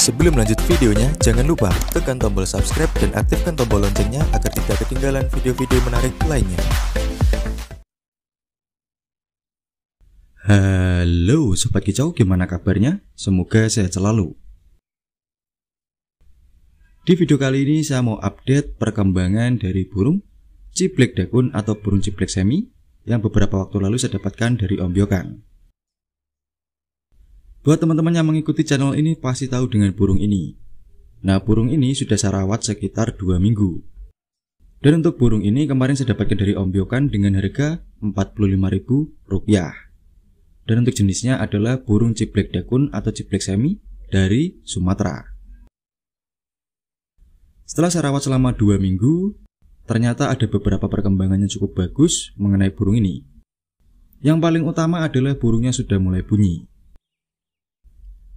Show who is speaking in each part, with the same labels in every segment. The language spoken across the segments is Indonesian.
Speaker 1: Sebelum lanjut videonya, jangan lupa tekan tombol subscribe dan aktifkan tombol loncengnya agar tidak ketinggalan video-video menarik lainnya.
Speaker 2: Halo Sobat Kicau, gimana kabarnya? Semoga sehat selalu. Di video kali ini saya mau update perkembangan dari burung ciblek dakun atau burung ciblek semi yang beberapa waktu lalu saya dapatkan dari Om Byokan. Buat teman-teman yang mengikuti channel ini pasti tahu dengan burung ini. Nah, burung ini sudah saya rawat sekitar 2 minggu. Dan untuk burung ini kemarin saya dapatkan dari Om Byokan dengan harga Rp45.000. Dan untuk jenisnya adalah burung ciblek dakun atau ciblek semi dari Sumatera. Setelah saya rawat selama 2 minggu, ternyata ada beberapa perkembangan yang cukup bagus mengenai burung ini. Yang paling utama adalah burungnya sudah mulai bunyi.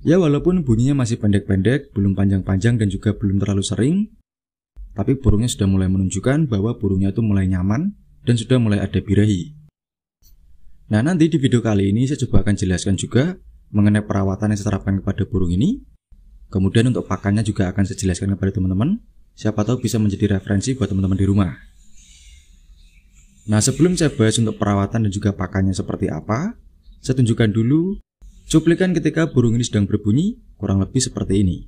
Speaker 2: Ya, walaupun bunyinya masih pendek-pendek, belum panjang-panjang dan juga belum terlalu sering, tapi burungnya sudah mulai menunjukkan bahwa burungnya itu mulai nyaman dan sudah mulai ada birahi. Nah, nanti di video kali ini saya coba akan jelaskan juga mengenai perawatan yang saya terapkan kepada burung ini. Kemudian untuk pakannya juga akan saya jelaskan kepada teman-teman. Siapa tahu bisa menjadi referensi buat teman-teman di rumah. Nah, sebelum saya bahas untuk perawatan dan juga pakannya seperti apa, saya tunjukkan dulu cuplikan ketika burung ini sedang berbunyi, kurang lebih seperti ini.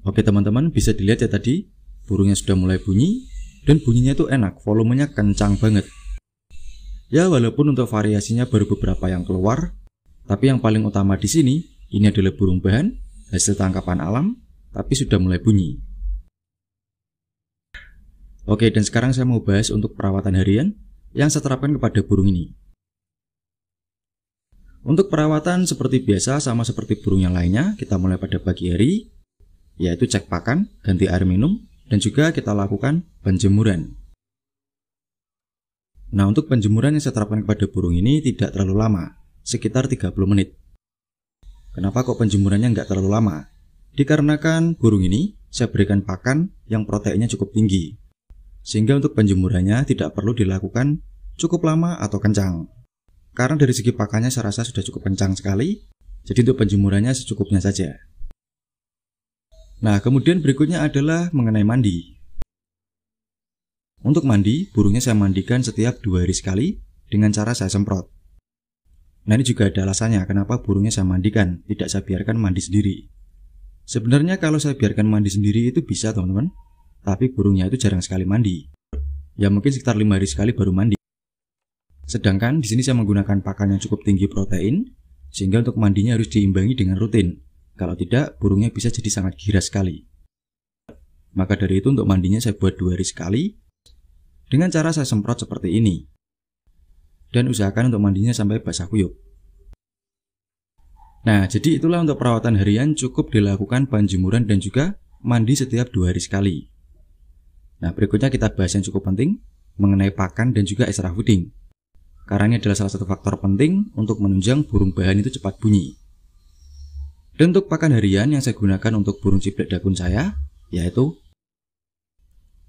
Speaker 2: Oke teman-teman, bisa dilihat ya tadi burungnya sudah mulai bunyi dan bunyinya itu enak, volumenya kencang banget. Ya, walaupun untuk variasinya baru beberapa yang keluar, tapi yang paling utama di sini ini adalah burung bahan hasil tangkapan alam, tapi sudah mulai bunyi. Oke, dan sekarang saya mau bahas untuk perawatan harian yang saya terapkan kepada burung ini. Untuk perawatan seperti biasa sama seperti burung yang lainnya, kita mulai pada pagi hari, yaitu cek pakan, ganti air minum, dan juga kita lakukan penjemuran. Nah, untuk penjemuran yang saya terapkan kepada burung ini tidak terlalu lama, sekitar 30 menit. Kenapa kok penjemurannya nggak terlalu lama? Dikarenakan burung ini saya berikan pakan yang proteinnya cukup tinggi, sehingga untuk penjemurannya tidak perlu dilakukan cukup lama atau kencang. Karena dari segi pakannya saya rasa sudah cukup kencang sekali, jadi untuk penjemurannya secukupnya saja. Nah, kemudian berikutnya adalah mengenai mandi. Untuk mandi, burungnya saya mandikan setiap 2 hari sekali dengan cara saya semprot. Nah, ini juga ada alasannya kenapa burungnya saya mandikan, tidak saya biarkan mandi sendiri. Sebenarnya kalau saya biarkan mandi sendiri itu bisa teman-teman, tapi burungnya itu jarang sekali mandi. Ya mungkin sekitar 5 hari sekali baru mandi. Sedangkan di sini saya menggunakan pakan yang cukup tinggi protein, sehingga untuk mandinya harus diimbangi dengan rutin. Kalau tidak, burungnya bisa jadi sangat giras sekali. Maka dari itu untuk mandinya saya buat 2 hari sekali dengan cara saya semprot seperti ini. Dan usahakan untuk mandinya sampai basah kuyup. Nah, jadi itulah untuk perawatan harian cukup dilakukan penjemuran dan juga mandi setiap 2 hari sekali. Nah, berikutnya kita bahas yang cukup penting mengenai pakan dan juga extra fooding. Karena ini adalah salah satu faktor penting untuk menunjang burung bahan itu cepat bunyi. Dan untuk pakan harian yang saya gunakan untuk burung ciblek dakun saya, yaitu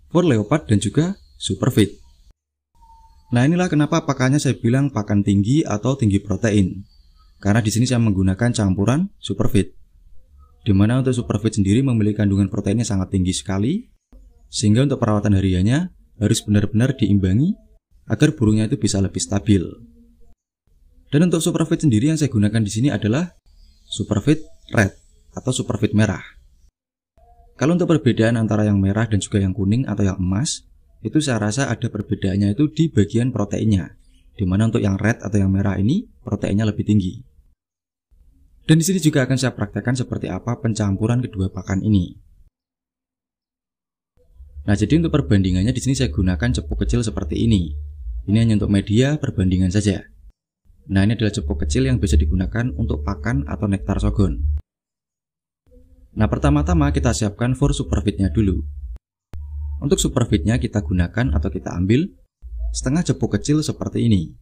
Speaker 2: Fur Leopard dan juga Superfit. Nah, inilah kenapa pakannya saya bilang pakan tinggi atau tinggi protein. Karena di sini saya menggunakan campuran Superfit. Dimana untuk Superfit sendiri memiliki kandungan proteinnya sangat tinggi sekali, sehingga untuk perawatan hariannya harus benar-benar diimbangi agar burungnya itu bisa lebih stabil. Dan untuk Superfit sendiri yang saya gunakan di sini adalah Superfit Red atau Superfit merah. Kalau untuk perbedaan antara yang merah dan juga yang kuning atau yang emas, itu saya rasa ada perbedaannya itu di bagian proteinnya. Dimana untuk yang red atau yang merah ini proteinnya lebih tinggi. Dan di sini juga akan saya praktekkan seperti apa pencampuran kedua pakan ini. Nah, jadi untuk perbandingannya di sini saya gunakan cepuk kecil seperti ini. Ini hanya untuk media perbandingan saja. Nah, ini adalah cepuk kecil yang bisa digunakan untuk pakan atau nektar sorghum. Nah, pertama-tama kita siapkan for superfeednya dulu. Untuk superfeednya kita gunakan atau kita ambil setengah cepuk kecil seperti ini.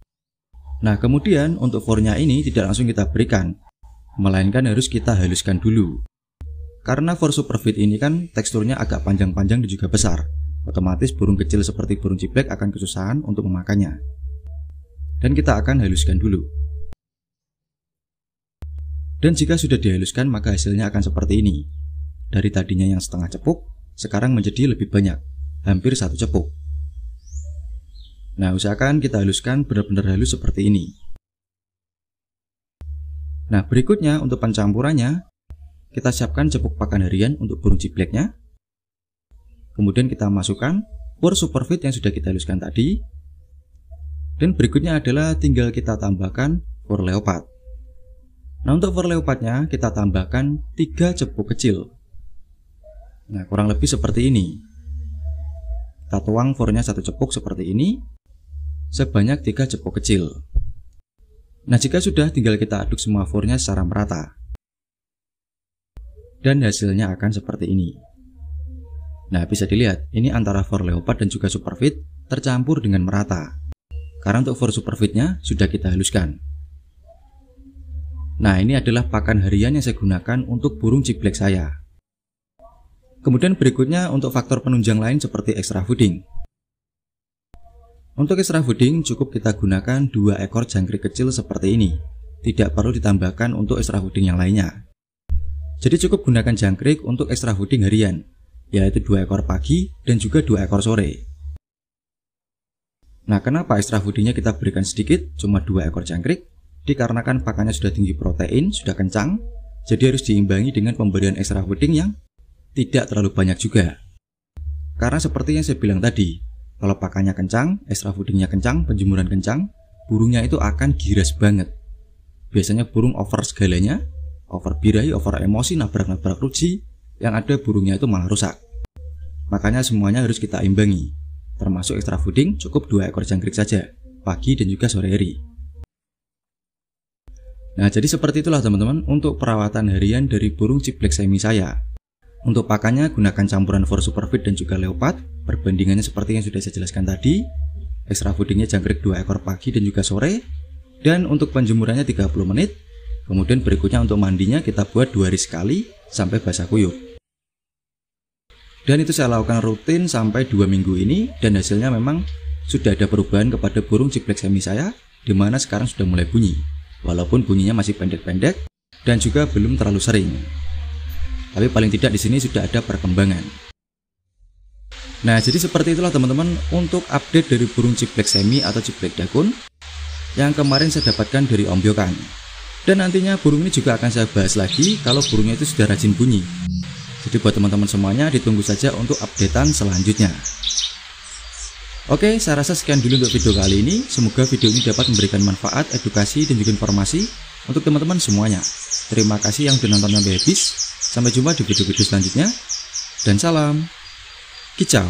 Speaker 2: Nah, kemudian untuk fornya ini tidak langsung kita berikan, melainkan harus kita haluskan dulu. Karena for superfeed ini kan teksturnya agak panjang-panjang dan juga besar. Otomatis burung kecil seperti burung ciblek akan kesusahan untuk memakannya. Dan kita akan haluskan dulu. Dan jika sudah dihaluskan maka hasilnya akan seperti ini. Dari tadinya yang setengah cepuk, sekarang menjadi lebih banyak, hampir 1 cepuk. Nah, usahakan kita haluskan benar-benar halus seperti ini. Nah, berikutnya untuk pencampurannya, kita siapkan cepuk pakan harian untuk burung cibleknya. Kemudian kita masukkan for superfeed yang sudah kita haluskan tadi. Dan berikutnya adalah tinggal kita tambahkan for leopard. Nah, untuk for leopardnya kita tambahkan 3 cepuk kecil. Nah, kurang lebih seperti ini. Kita tuang fornya 1 cepuk seperti ini, sebanyak 3 cepuk kecil. Nah, jika sudah tinggal kita aduk semua fornya secara merata. Dan hasilnya akan seperti ini. Nah, bisa dilihat, ini antara for leopard dan juga superfeed tercampur dengan merata. Karena untuk for superfeednya sudah kita haluskan. Nah, ini adalah pakan harian yang saya gunakan untuk burung ciblek saya. Kemudian berikutnya untuk faktor penunjang lain seperti extra fooding. Untuk extra fooding cukup kita gunakan 2 ekor jangkrik kecil seperti ini. Tidak perlu ditambahkan untuk extra fooding yang lainnya. Jadi cukup gunakan jangkrik untuk extra fooding harian, yaitu 2 ekor pagi dan juga 2 ekor sore. Nah, kenapa extra foodingnya kita berikan sedikit, cuma 2 ekor jangkrik? Dikarenakan pakannya sudah tinggi protein, sudah kencang, jadi harus diimbangi dengan pemberian extra fooding yang tidak terlalu banyak juga. Karena seperti yang saya bilang tadi, kalau pakannya kencang, extra foodingnya kencang, penjemuran kencang, burungnya itu akan giras banget. Biasanya burung over segalanya, over birahi, over emosi, nabrak-nabrak ruji, yang ada burungnya itu malah rusak. Makanya semuanya harus kita imbangi. Termasuk extra fooding cukup 2 ekor jangkrik saja, pagi dan juga sore hari. Nah, jadi seperti itulah teman-teman untuk perawatan harian dari burung ciblek semi saya. Untuk pakannya gunakan campuran for superfeed dan juga leopard. Perbandingannya seperti yang sudah saya jelaskan tadi. Extra foodingnya jangkrik 2 ekor pagi dan juga sore. Dan untuk penjemurannya 30 menit. Kemudian berikutnya untuk mandinya kita buat 2 hari sekali sampai basah kuyup. Dan itu saya lakukan rutin sampai 2 minggu ini. Dan hasilnya memang sudah ada perubahan kepada burung ciblek semi saya, dimana sekarang sudah mulai bunyi. Walaupun bunyinya masih pendek-pendek dan juga belum terlalu sering. Tapi paling tidak di sini sudah ada perkembangan. Nah, jadi seperti itulah teman-teman untuk update dari burung ciblek semi atau ciblek dakun yang kemarin saya dapatkan dari Om Byokan. Dan nantinya burung ini juga akan saya bahas lagi kalau burungnya itu sudah rajin bunyi. Jadi buat teman-teman semuanya ditunggu saja untuk updatean selanjutnya. Oke, saya rasa sekian dulu untuk video kali ini. Semoga video ini dapat memberikan manfaat, edukasi, dan juga informasi untuk teman-teman semuanya. Terima kasih yang sudah nonton sampai habis. Sampai jumpa di video-video selanjutnya. Dan salam kicau.